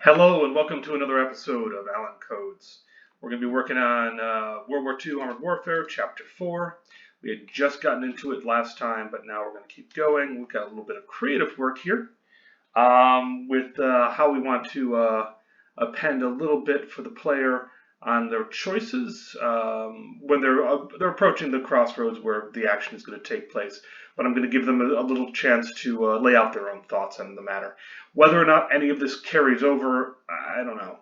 Hello and welcome to another episode of Allen Codes. We're going to be working on World War II Armored Warfare, Chapter 4. We had just gotten into it last time, but now we're going to keep going. We've got a little bit of creative work here with how we want to append a little bit for the player on their choices when they're approaching the crossroads where the action is going to take place. But I'm going to give them a little chance to lay out their own thoughts on the matter. Whether or not any of this carries over, I don't know.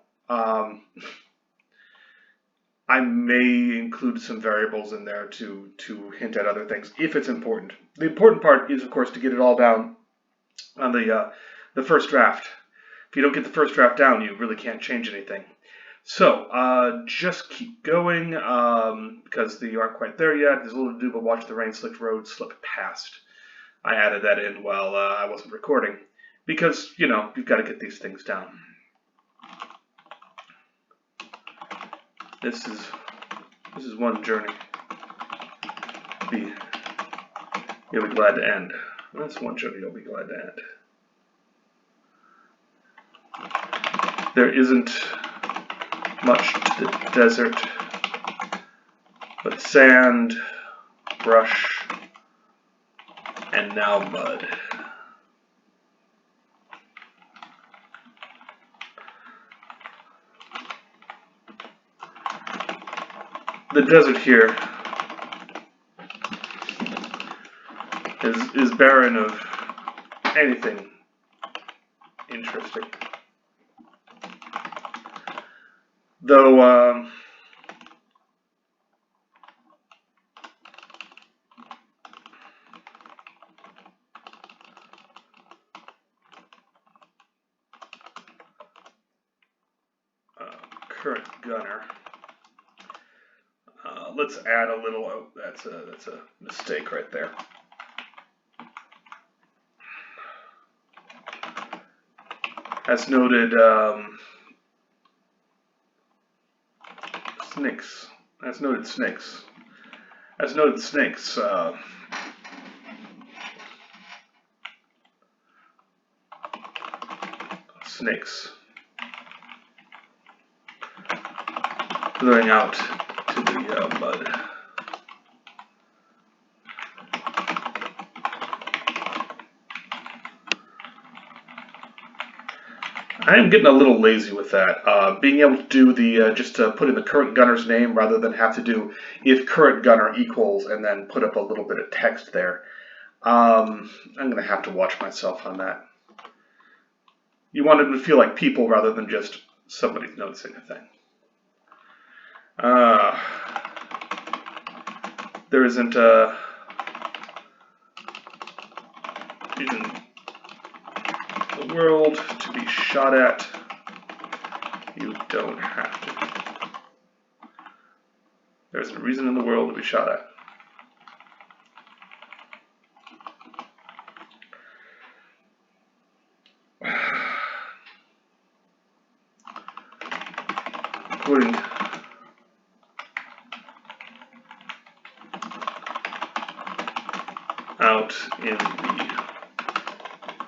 I may include some variables in there to hint at other things if it's important. The important part is, of course, to get it all down on the first draft. If you don't get the first draft down, you really can't change anything. So just keep going because you aren't quite there yet. There's a little to do, but watch the rain-slicked road slip past. I added that in while I wasn't recording because, you know, you've got to get these things down. This is one journey you'll be glad to end. That's one journey you'll be glad to end. There isn't much to the desert but sand, brush, and now mud. The desert here is barren of anything interesting. Though current gunner. Let's add a little. Oh, that's a mistake right there. As noted, snakes. As noted, snakes. As noted, snakes. Snakes. Blowing out to the mud. I am getting a little lazy with that. Being able to do the just to put in the current gunner's name rather than have to do if current gunner equals and then put up a little bit of text there. I'm going to have to watch myself on that. You want it to feel like people rather than just somebody noticing a thing. There isn't even the world to be shot at. You don't have to. There's a reason in the world to be shot at. Putting out in the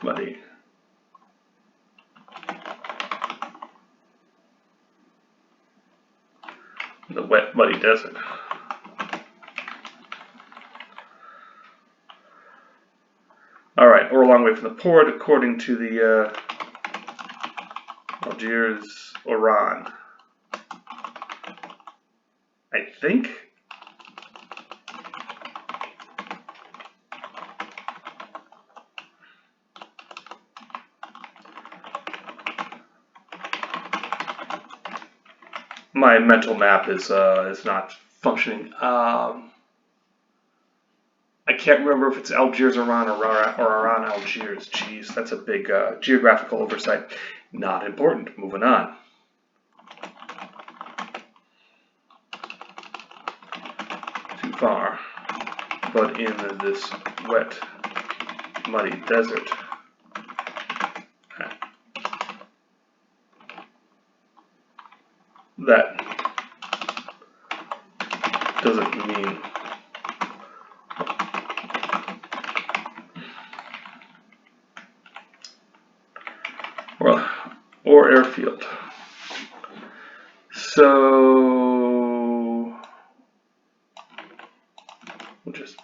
muddy wet muddy desert. Alright, or a long way from the port according to the Algiers, Oran. I think. My mental map is not functioning. I can't remember if it's Algiers, Oran, or Oran, Algiers. Jeez, that's a big geographical oversight. Not important. Moving on. Too far, but in this wet, muddy desert. That doesn't mean or or airfield. So we'll just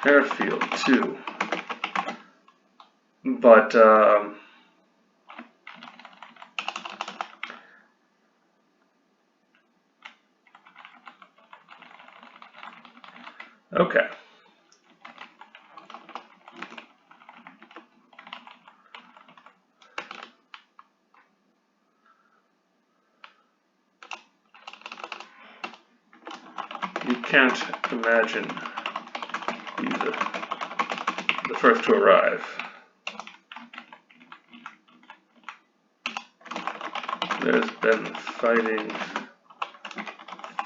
airfield too, but okay. You can't imagine being the first to arrive. There's been fighting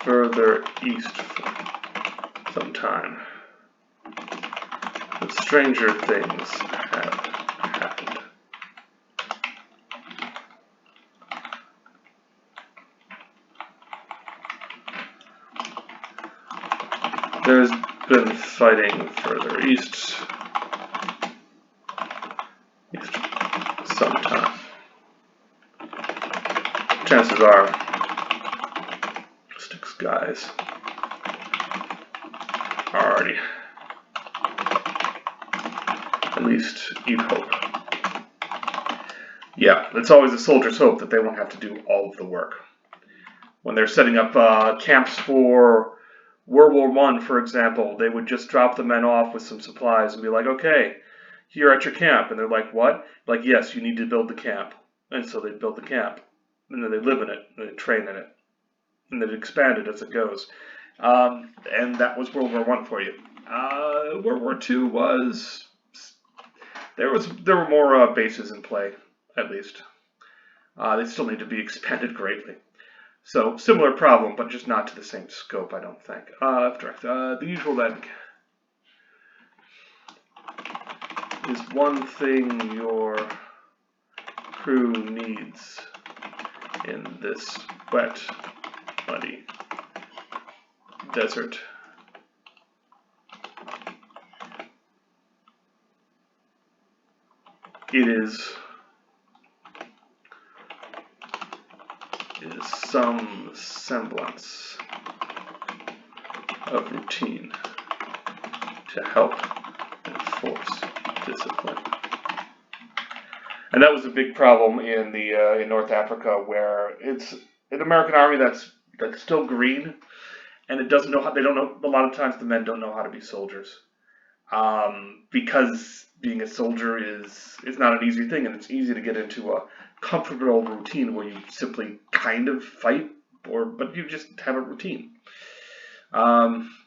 further east for some time. But stranger things have happened. There's been fighting further east some time. Chances are, Sticks guys are already, at least you'd hope. Yeah, it's always a soldier's hope that they won't have to do all of the work. When they're setting up camps for World War I, for example, they would just drop the men off with some supplies and be like, okay, here at your camp. And they're like, what? Like, yes, you need to build the camp. And so they'd build the camp. And then they live in it, and they train in it. And they'd expand it as it goes. And that was World War I for you. World War II was... There were more bases in play, at least. They still need to be expanded greatly. So, similar problem, but just not to the same scope, I don't think. Direct. The usual then is one thing your crew needs in this wet, muddy desert. It is some semblance of routine to help enforce discipline. And that was a big problem in in North Africa, where it's an American army that's still green, and it doesn't know how. They don't know. A lot of times, the men don't know how to be soldiers, because being a soldier is not an easy thing, and it's easy to get into a comfortable routine where you simply kind of fight, but you just have a routine.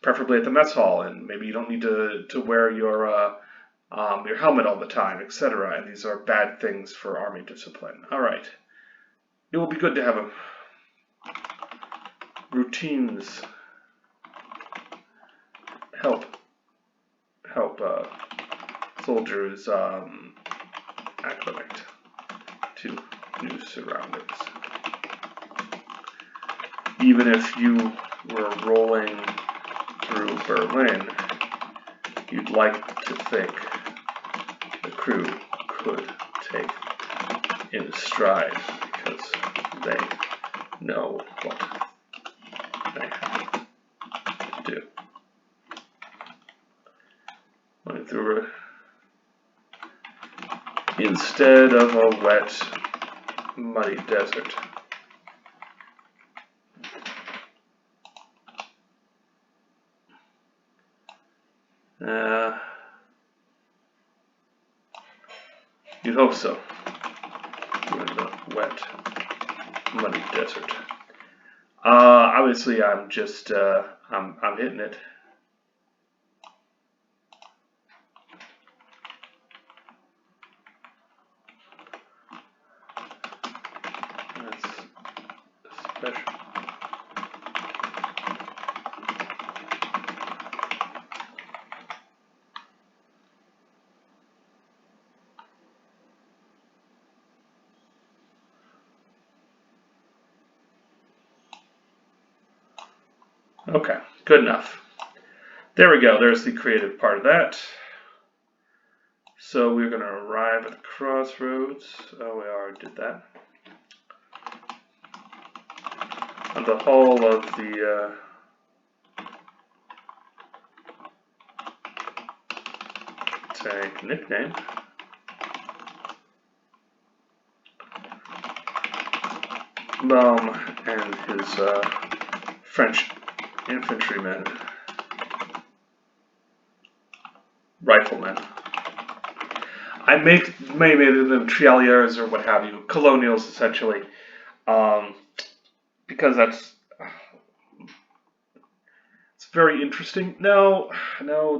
Preferably at the mess hall, and maybe you don't need to wear your helmet all the time, etc. And these are bad things for army discipline. All right, it will be good to have routines help soldiers acclimate to new surroundings. Even if you were rolling through Berlin, you'd like to think the crew could take in stride, because they know what they have to do. Running through instead of a wet, muddy desert. You'd hope so. You're in the wet, muddy desert. Obviously, I'm just I'm hitting it. That's special. Okay, good enough. There we go. There's the creative part of that. So we're going to arrive at the crossroads. Oh, we already did that. And the whole of the tank nickname. Baum and his French infantrymen, riflemen. I make maybe them trialiers or what have you, colonials essentially, because that's it's very interesting. No,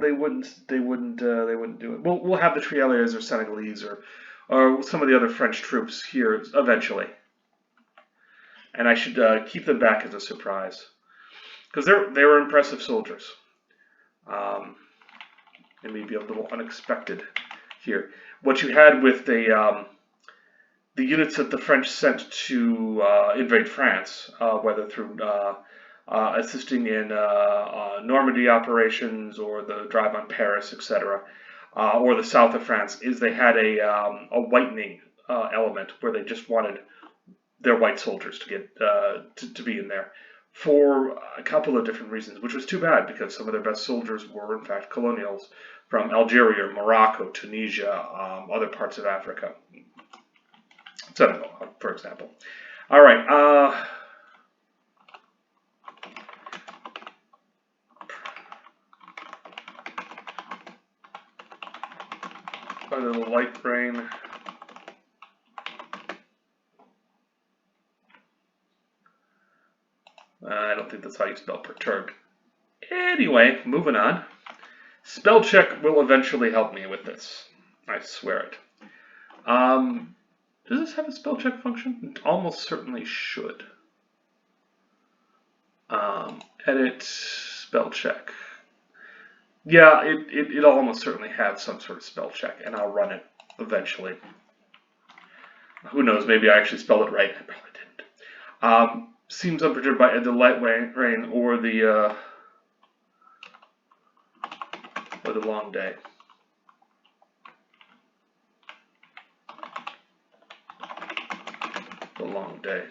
they wouldn't do it. We'll have the trialiers or Senegalese or some of the other French troops here eventually. And I should keep them back as a surprise, because they were impressive soldiers. It may be a little unexpected here. What you had with the units that the French sent to invade France, whether through assisting in Normandy operations or the drive on Paris, etc., or the south of France, is they had a whitening element where they just wanted their white soldiers to get to be in there for a couple of different reasons, which was too bad because some of their best soldiers were in fact colonials from Algeria, Morocco, Tunisia, other parts of Africa, Senegal, for example. All right. A little light rain. I don't think that's how you spell perturbed. Anyway, moving on. Spell check will eventually help me with this. I swear it. Does this have a spell check function? It almost certainly should. Edit spell check. Yeah, it'll almost certainly have some sort of spell check, and I'll run it eventually. Who knows? Maybe I actually spelled it right. I probably didn't. Seems unperturbed by the light rain or the long day. The long day.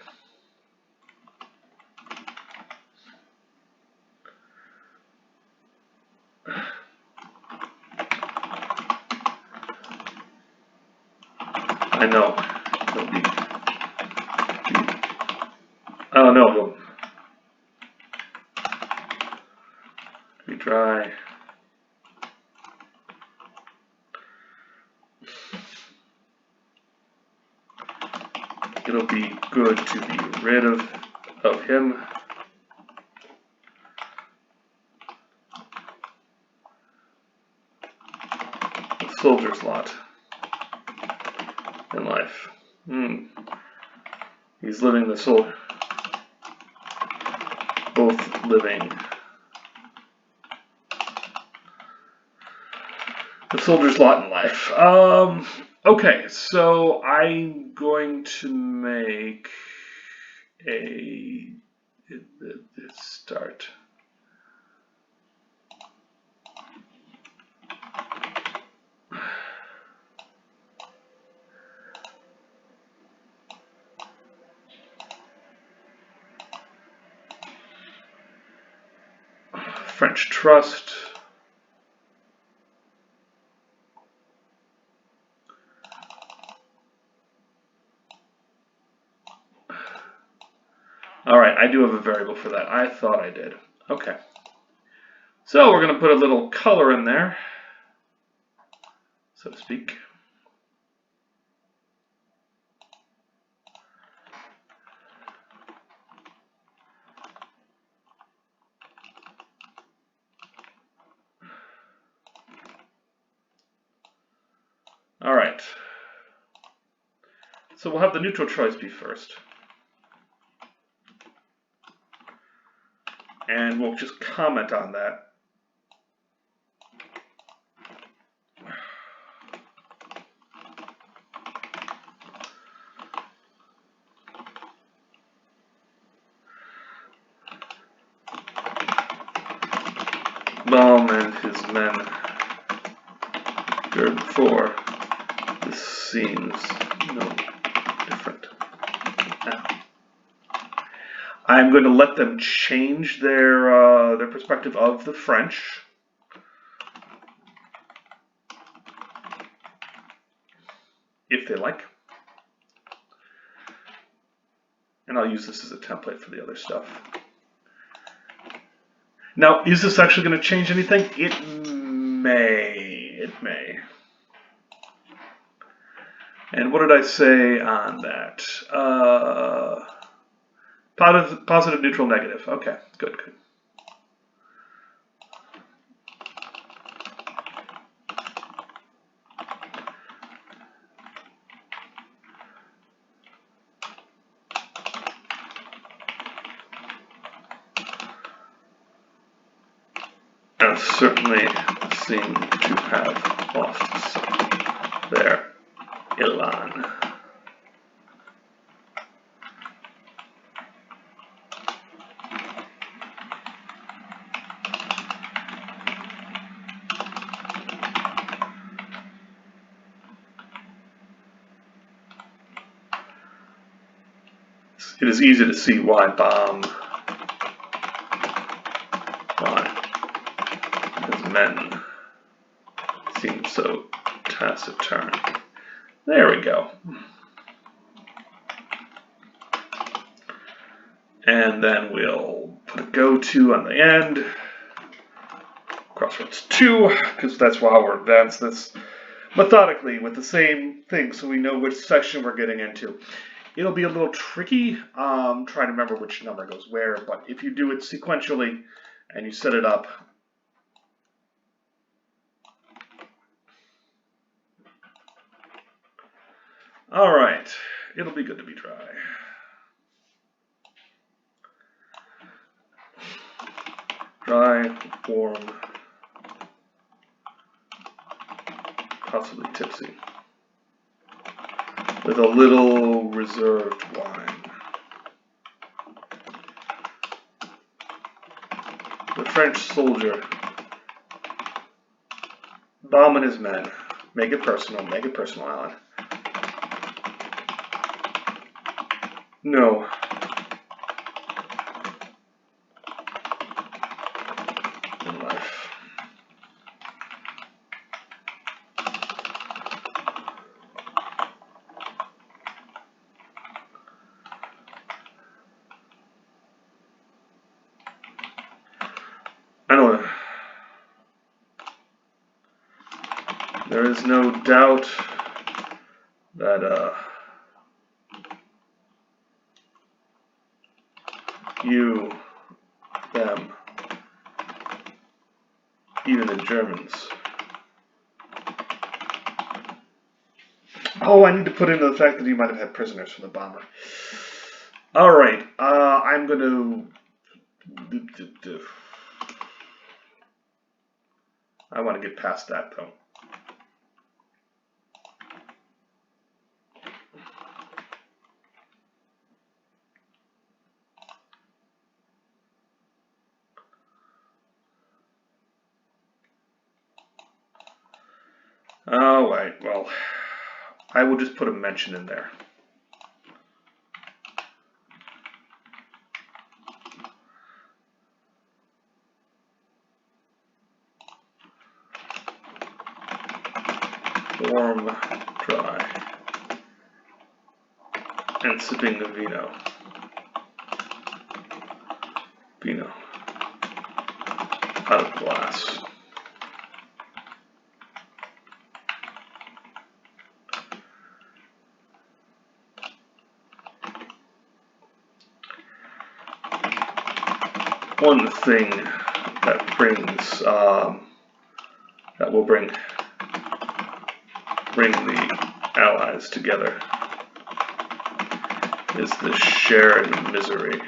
I know. Oh no, it'll be dry. It'll be good to be rid of him. The soldier's lot in life. He's living the soldier. Both living the soldier's lot in life. Okay, so I'm going to make a start. French trust. All right, I do have a variable for that. I thought I did. Okay. So we're going to put a little color in there, so to speak. All right. So we'll have the neutral choice be first. And we'll just comment on that. Baum and his men. Heard before. This seems no different now. I'm going to let them change their perspective of the French. If they like. And I'll use this as a template for the other stuff. Now, is this actually going to change anything? It may. It may. And what did I say on that? Positive, neutral, negative. Okay, good, good. And certainly seem to have lost their elan. It is easy to see why Baum, his men seem so taciturn. There we go. And then we'll put a go-to on the end. Crossroads 2, because that's how we're advanced this methodically with the same thing so we know which section we're getting into. It'll be a little tricky trying to remember which number goes where, but if you do it sequentially and you set it up, all right, it'll be good to be dry. Dry, warm, possibly tipsy, with a little reserved wine. The French soldier, Baum and his men. Make it personal, Alan. No. In life. I know there is no doubt that you, them, even the Germans. Oh, I need to put into the fact that you might have had prisoners from the bomber. All right, I'm going to... I want to get past that, though. All right, well, I will just put a mention in there. Warm, dry, and sipping the vino. Vino out of glass. One thing that brings, that will bring the Allies together is the shared misery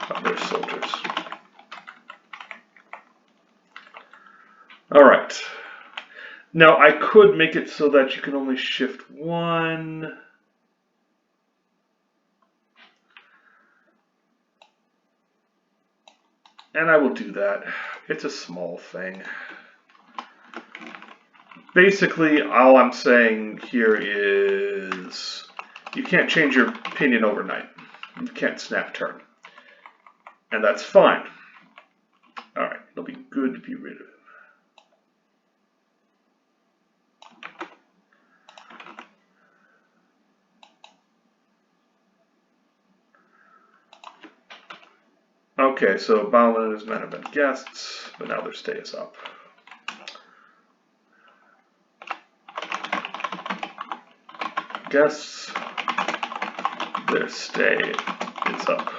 of their soldiers. All right. Now I could make it so that you can only shift one. And I will do that. It's a small thing. Basically, all I'm saying here is you can't change your opinion overnight. You can't snap turn. And that's fine. Alright, it'll be good to be rid of it. Okay, so Bauman and his men have been guests, but now their stay is up. Guests, their stay is up.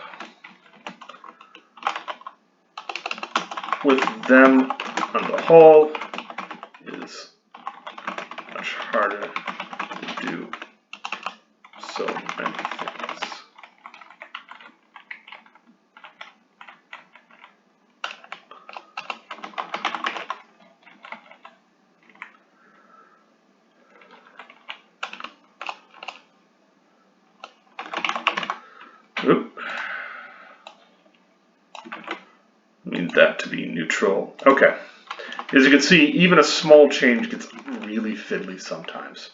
With them on the hall is much harder to do so many things. Oop. Need that to be neutral. Okay. As you can see, even a small change gets really fiddly sometimes.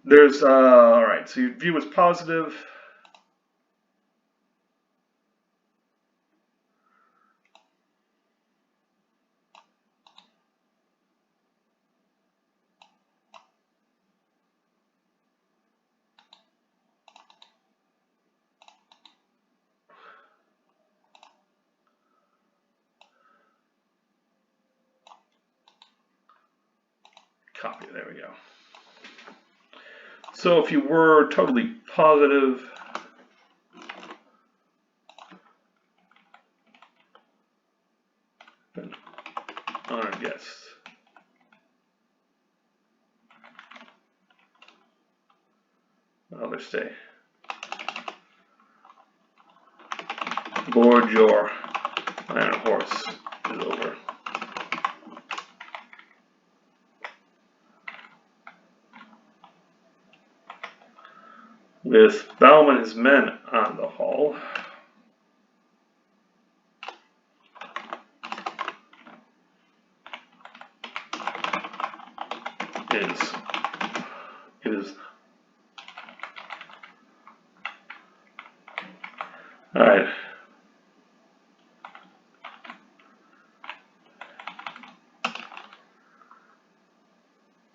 There's, alright, so your view is positive. Copy, there we go. So if you were totally positive, then honored guests. Other stay. Board your man and horse is over. With Bauman and his men on the hall, it is all right.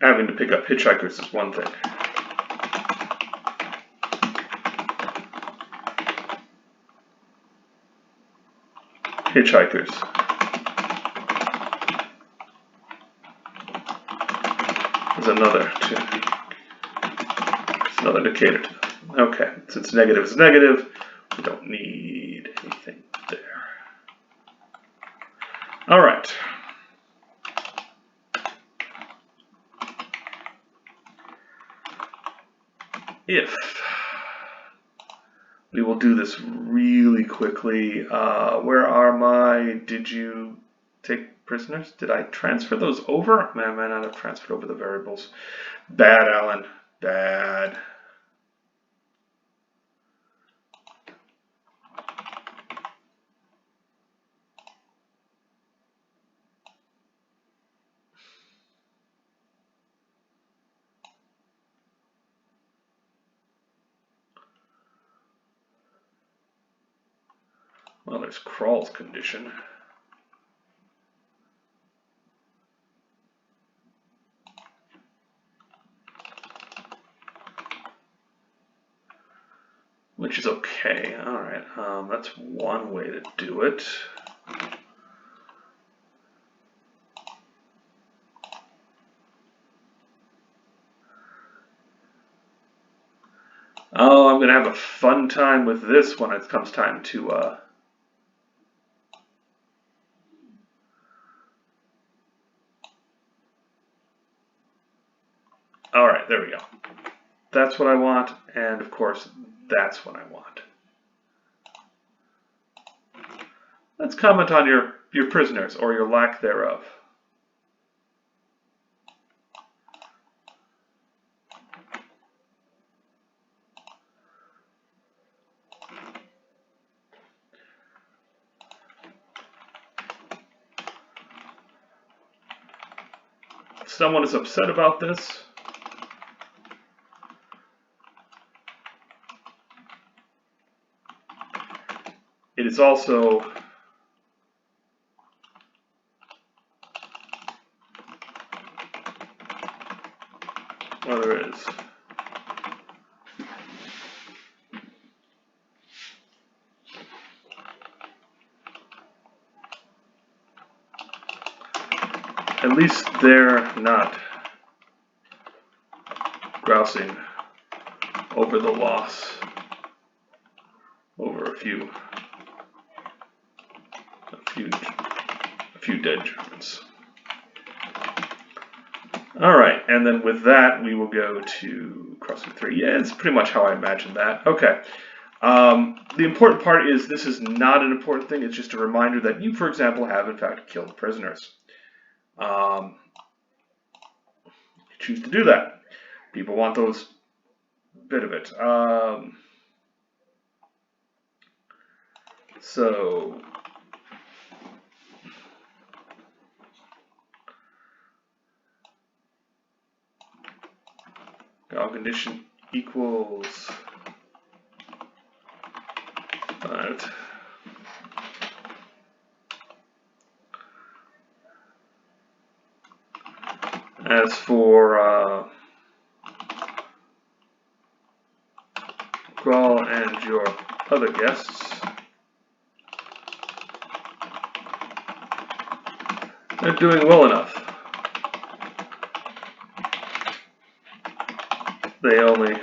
Having to pick up hitchhikers is one thing. Hitchhikers is another indicator. Okay, since negative is negative, we don't need anything there. All right. If we will do this really quickly. Where are my, did you take prisoners? Did I transfer those over? Man, I might not have transferred over the variables. Bad, Alan, bad. Well, there's Crawl's condition. Which is okay. All right, that's one way to do it. Oh, I'm gonna have a fun time with this when it comes time to all right, there we go. That's what I want, and of course, that's what I want. Let's comment on your prisoners, or your lack thereof. someone is upset about this, it is also well, there is. At least they're not grousing over the loss over a few dead Germans. All right, and then with that we will go to crossing 3. Yeah, it's pretty much how I imagined that. Okay. The important part is this is not an important thing. It's just a reminder that you, for example, have in fact killed prisoners. You choose to do that. People want those bit of it. So condition equals that. As for Grawl and your other guests, they're doing well enough. They only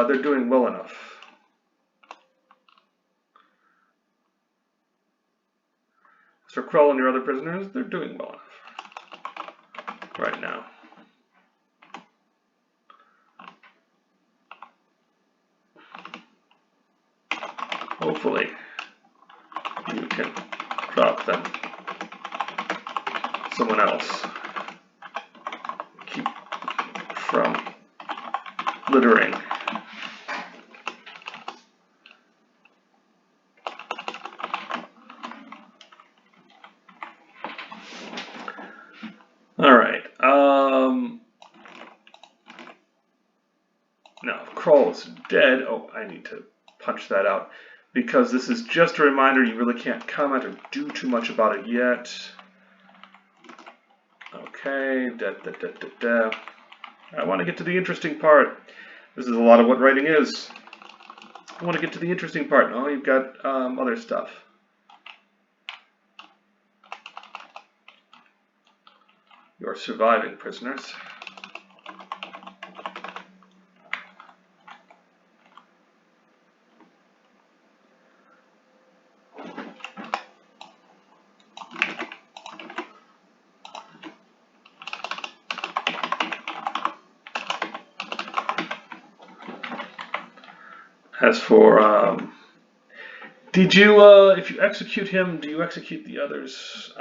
they're doing well enough. As for Krull and your other prisoners, they're doing well enough right now. Hopefully, you can drop them. Someone else. Keep from littering. Alright, now if Krull is dead, oh, I need to punch that out, because this is just a reminder, you really can't comment or do too much about it yet. Okay, I want to get to the interesting part. This is a lot of what writing is. I want to get to the interesting part. Oh, you've got other stuff. Your surviving prisoners. As for, did you, if you execute him, do you execute the others?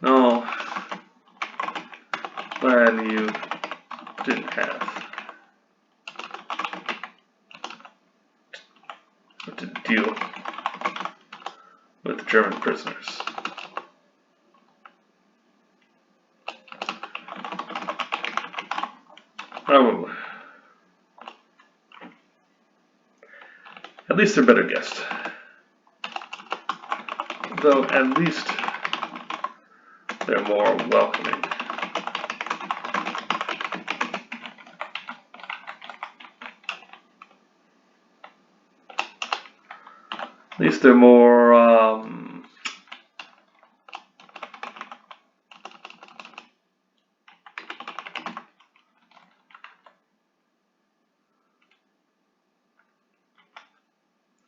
No, glad you didn't have to deal with the German prisoners. Oh, at least they're better guessed. Though at least they're more welcoming. At least they're more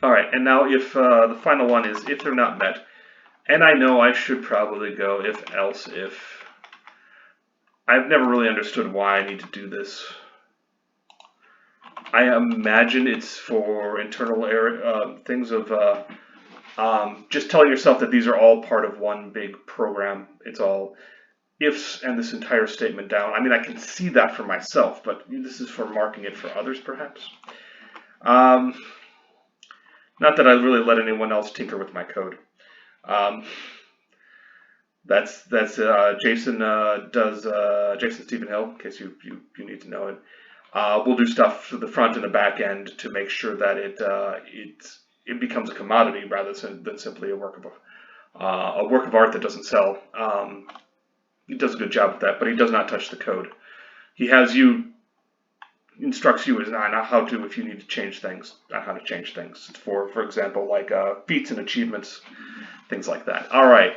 Alright, and now if the final one is if they're not met, and I know I should probably go if else if. I've never really understood why I need to do this. I imagine it's for internal things of Just telling yourself that these are all part of one big program. It's all ifs and this entire statement down. I mean, I can see that for myself, but this is for marking it for others, perhaps. Not that I really let anyone else tinker with my code. That's Jason Jason Stephen Hill, in case you need to know it. We'll do stuff to the front and the back end to make sure that it becomes a commodity rather than simply a work of art that doesn't sell. He does a good job with that, but he does not touch the code. He instructs you on how to, if you need to change things, on how to change things. For example, like feats and achievements, things like that. All right.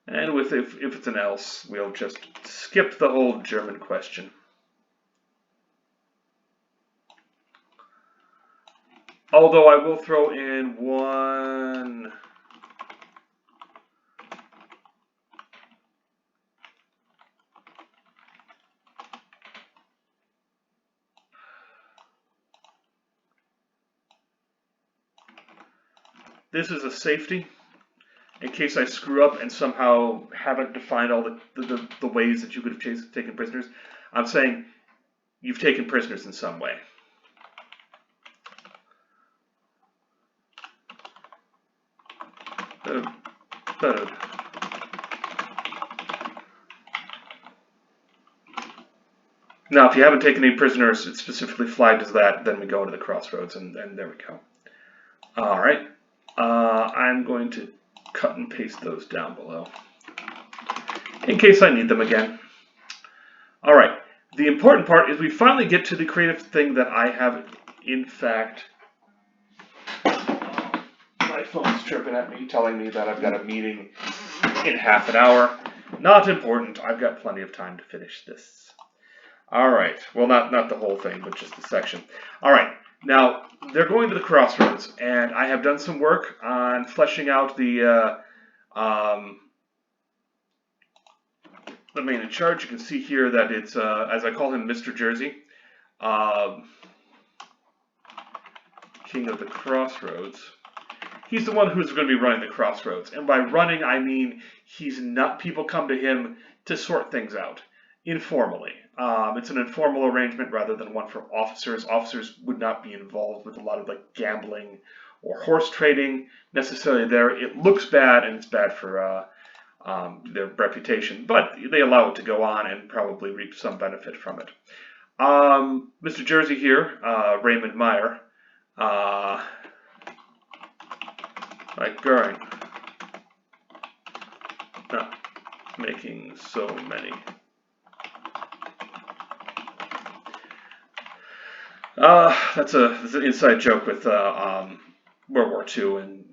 And if it's an else, we'll just skip the whole German question. Although I will throw in one. This is a safety, in case I screw up and somehow haven't defined all the ways that you could have taken prisoners. I'm saying you've taken prisoners in some way. Now, if you haven't taken any prisoners, it's specifically flagged as that, then we go to the crossroads, and there we go. All right. I'm going to cut and paste those down below in case I need them again. All right. The important part is we finally get to the creative thing that I have, in fact, my phone's chirping at me, telling me that I've got a meeting in half an hour. Not important. I've got plenty of time to finish this. All right. Well, not the whole thing, but just the section. All right. Now, they're going to the crossroads, and I have done some work on fleshing out the man in charge. You can see here that it's, as I call him, Mr. Jersey, King of the Crossroads. He's the one who's going to be running the crossroads, and by running, I mean people come to him to sort things out informally. It's an informal arrangement rather than one for officers. Officers would not be involved with a lot of like gambling or horse trading necessarily there. It looks bad and it's bad for their reputation, but they allow it to go on and probably reap some benefit from it. Mr. Jersey here, Raymond Meyer, like Goering, not making so many. That's an inside joke with World War II, and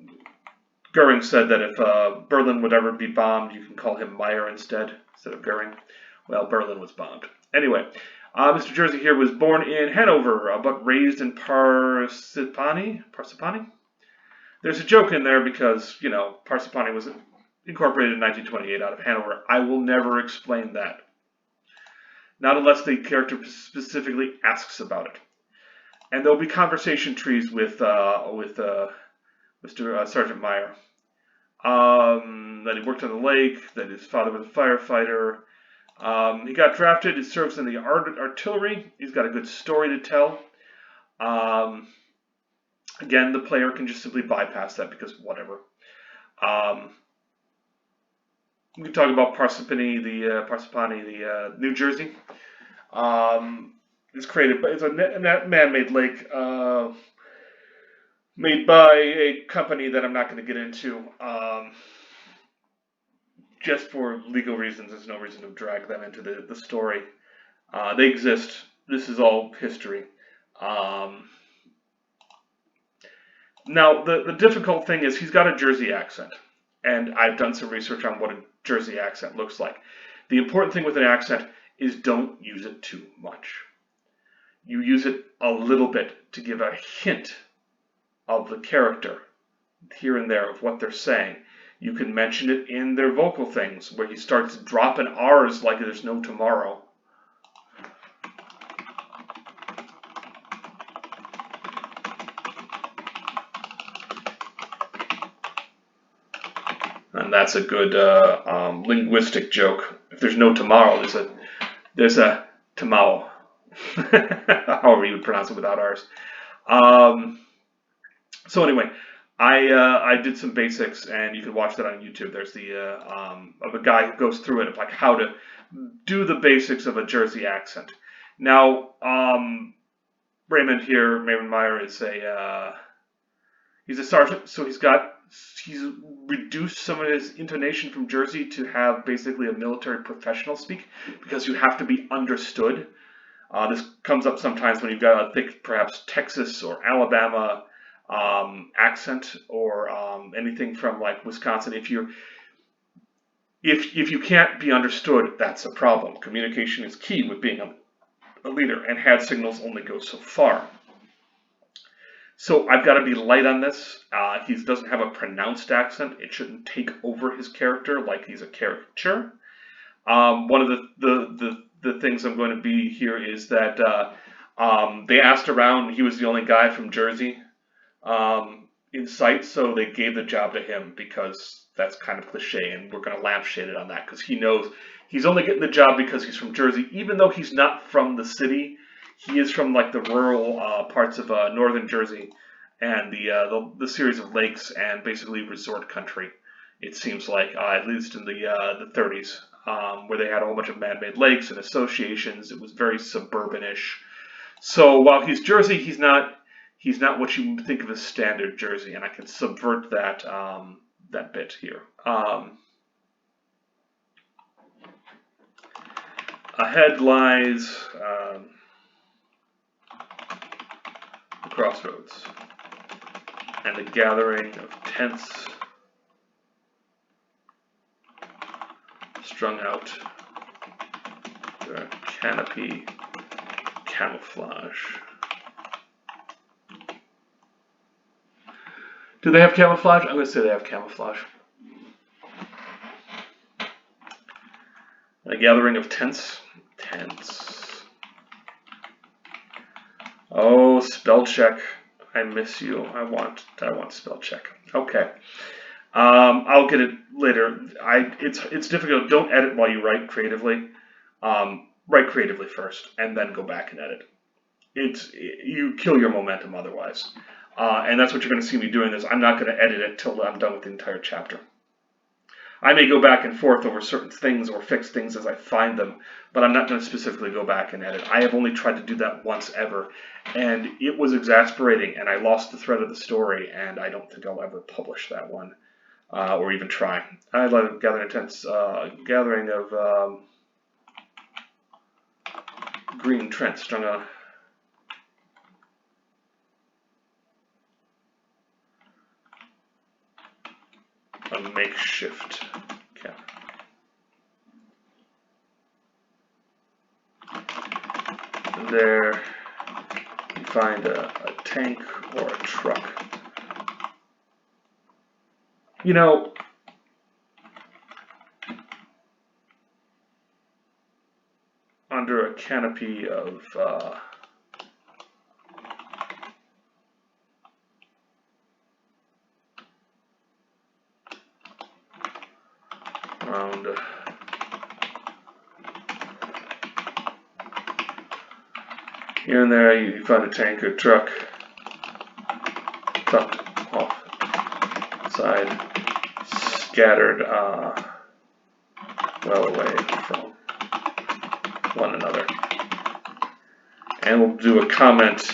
Goering said that if Berlin would ever be bombed, you can call him Meyer instead of Goering. Well, Berlin was bombed. Anyway, Mr. Jersey here was born in Hanover, but raised in Parsippany? There's a joke in there because, you know, Parsippany was incorporated in 1928 out of Hanover. I will never explain that. Not unless the character specifically asks about it. And there'll be conversation trees with Mr. Sergeant Meyer. That he worked on the lake, that his father was a firefighter. He got drafted, he serves in the artillery. He's got a good story to tell. Again, the player can just simply bypass that because whatever. We can talk about Parsippany, the New Jersey. It's a man-made lake made by a company that I'm not going to get into. Just for legal reasons, there's no reason to drag them into the story. They exist. This is all history. Now, the difficult thing is he's got a Jersey accent, and I've done some research on what a Jersey accent looks like. The important thing with an accent is don't use it too much. You use it a little bit to give a hint of the character here and there of what they're saying. You can mention it in their vocal things where he starts dropping R's like there's no tomorrow. And that's a good linguistic joke. If there's no tomorrow, there's a tomorrow. However you would pronounce it without R's. So anyway, I did some basics, and you can watch that on YouTube. There's the of a guy who goes through it of like how to do the basics of a Jersey accent. Now, Raymond Meyer is he's a sergeant, so he's reduced some of his intonation from Jersey to have basically a military professional speak, because you have to be understood. This comes up sometimes when you've got a thick, perhaps Texas or Alabama accent, or anything from like Wisconsin. If you can't be understood, that's a problem. Communication is key with being a leader, and hand signals only go so far. So I've got to be light on this. He doesn't have a pronounced accent. It shouldn't take over his character like he's a caricature. One of the things I'm going to be here is that they asked around. He was the only guy from Jersey in sight, so they gave the job to him, because that's kind of cliche, and we're going to lampshade it on that, because he knows he's only getting the job because he's from Jersey, even though he's not from the city. He is from like the rural parts of northern Jersey, and the series of lakes and basically resort country. It seems like at least in the 30s, where they had a whole bunch of man-made lakes and associations. It was very suburbanish. So while he's Jersey, he's not what you think of as standard Jersey, and I can subvert that that bit here. Ahead lies the crossroads, and the gathering of tents strung out their canopy camouflage. Do they have camouflage? I'm going to say they have camouflage. A gathering of tents. Tents. Oh, spell check. I miss you. I want spell check. Okay. I'll get it later. It's difficult. Don't edit while you write creatively. Write creatively first, and then go back and edit. You kill your momentum otherwise. And that's what you're going to see me doing. I'm not going to edit it till I'm done with the entire chapter. I may go back and forth over certain things or fix things as I find them, but I'm not going to specifically go back and edit. I have only tried to do that once ever, and it was exasperating, and I lost the thread of the story, and I don't think I'll ever publish that one, or even try. I love it. Gathering of green Trent strung on a makeshift camp. And there you find a tank or a truck. You know, under a canopy of around here and there, you find a tank or truck tucked off side, scattered well away from one another. And we'll do a comment.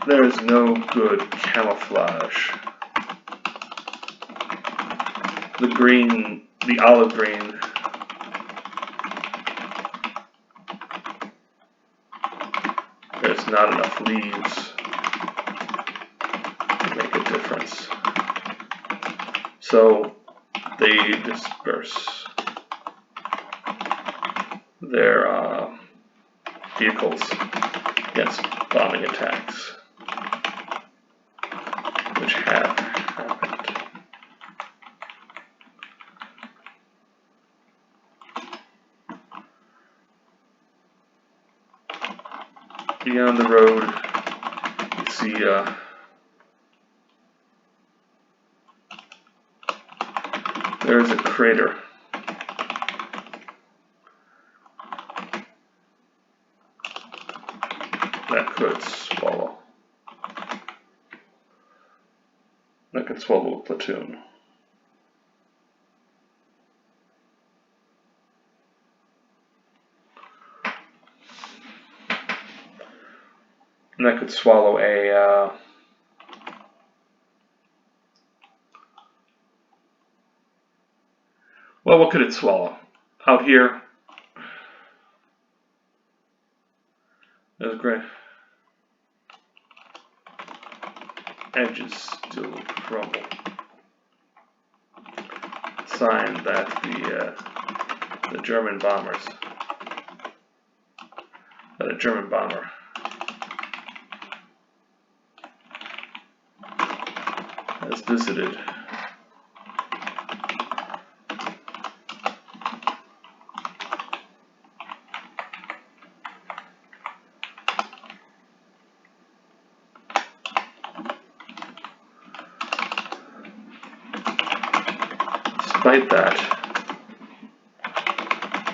There is no good camouflage. The olive green, there's not enough leaves to make a difference. So they disperse their vehicles against bombing attacks, which have happened. Beyond the road, you see There's a crater. That could swallow. That could swallow a platoon. And that could swallow a well, what could it swallow? Out here, there's great. Edges still crumble. Sign that the German bombers, that a German bomber has visited Despite that,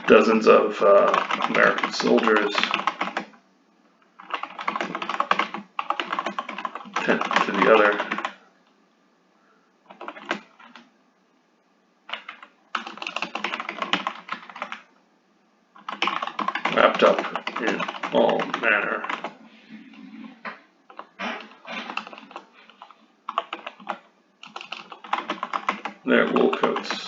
dozens of American soldiers to the other wrapped up in all manner their wool coats.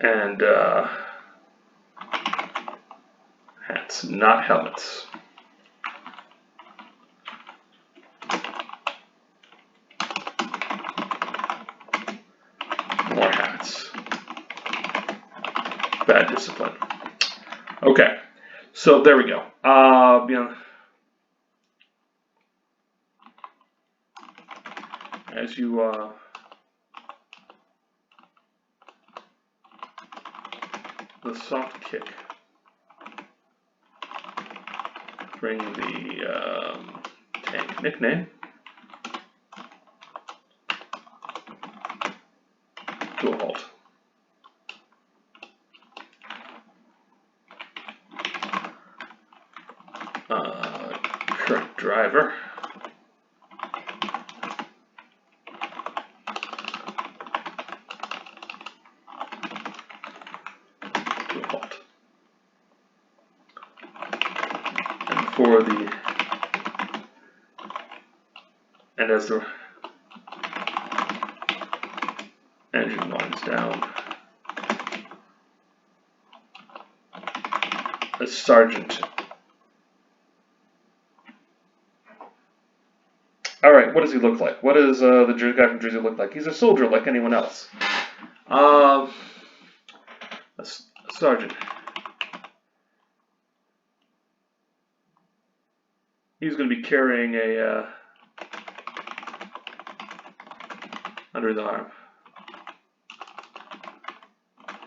And hats, not helmets. More hats. Bad discipline. Okay, so there we go. As you the soft kick, bring the tank nickname to a halt. Current driver to a halt. And for the as the engine winds down, a sergeant. Alright, what does he look like? What does the guy from Jersey look like? He's a soldier like anyone else. A sergeant. He's going to be carrying a under his arm.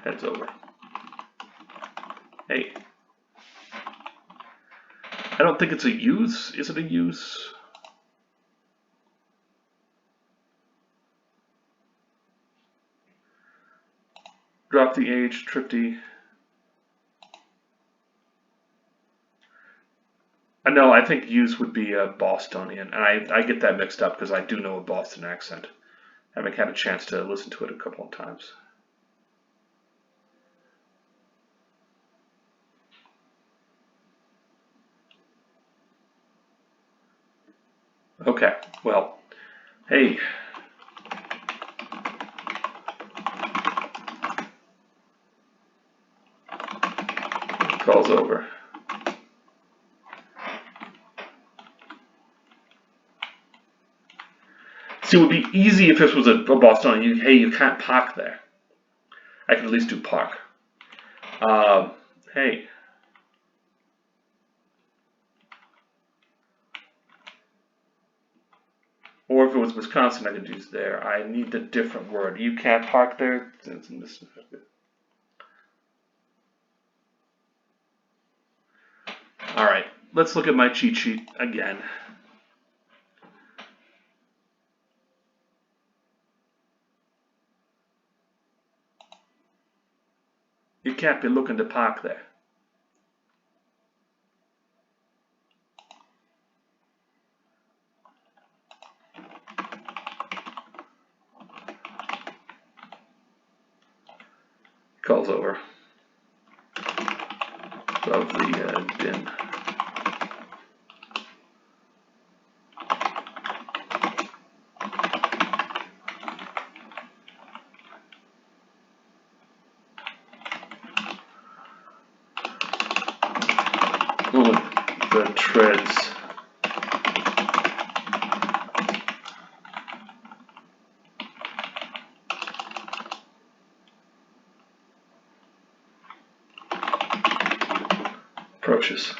Heads over. Hey. I don't think it's a use. Is it a use? Drop the age, Tripty. No, I think use would be Bostonian, and I get that mixed up because I do know a Boston accent, having had a chance to listen to it a couple of times. Okay, well, hey. Call's over. See, it would be easy if this was a Bostonian. Hey, you can't park there. I can at least do park. Hey. Or if it was Wisconsin, I could use there. I need the different word. You can't park there. let's look at my cheat sheet again. You can't be looking to park there. Calls over above the din. The treads. Approaches.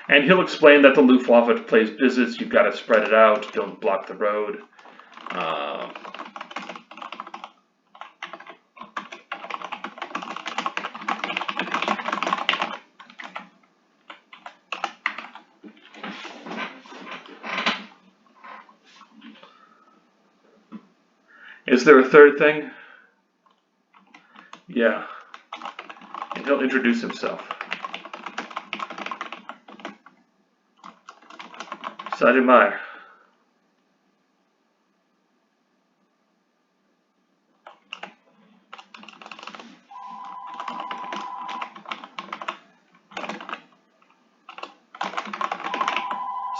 And he'll explain that the Luftwaffe plays business. You've got to spread it out. Don't block the road. Is there a third thing? Yeah. And he'll introduce himself. Sergeant Meyer.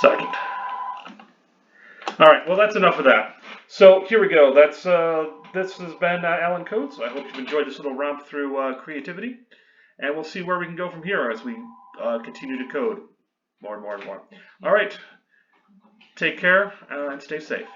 Sergeant. All right, well, that's enough of that. So here we go. That's this has been Alan Codes. I hope you've enjoyed this little romp through creativity, and we'll see where we can go from here as we continue to code more and more and more. All right, take care and stay safe.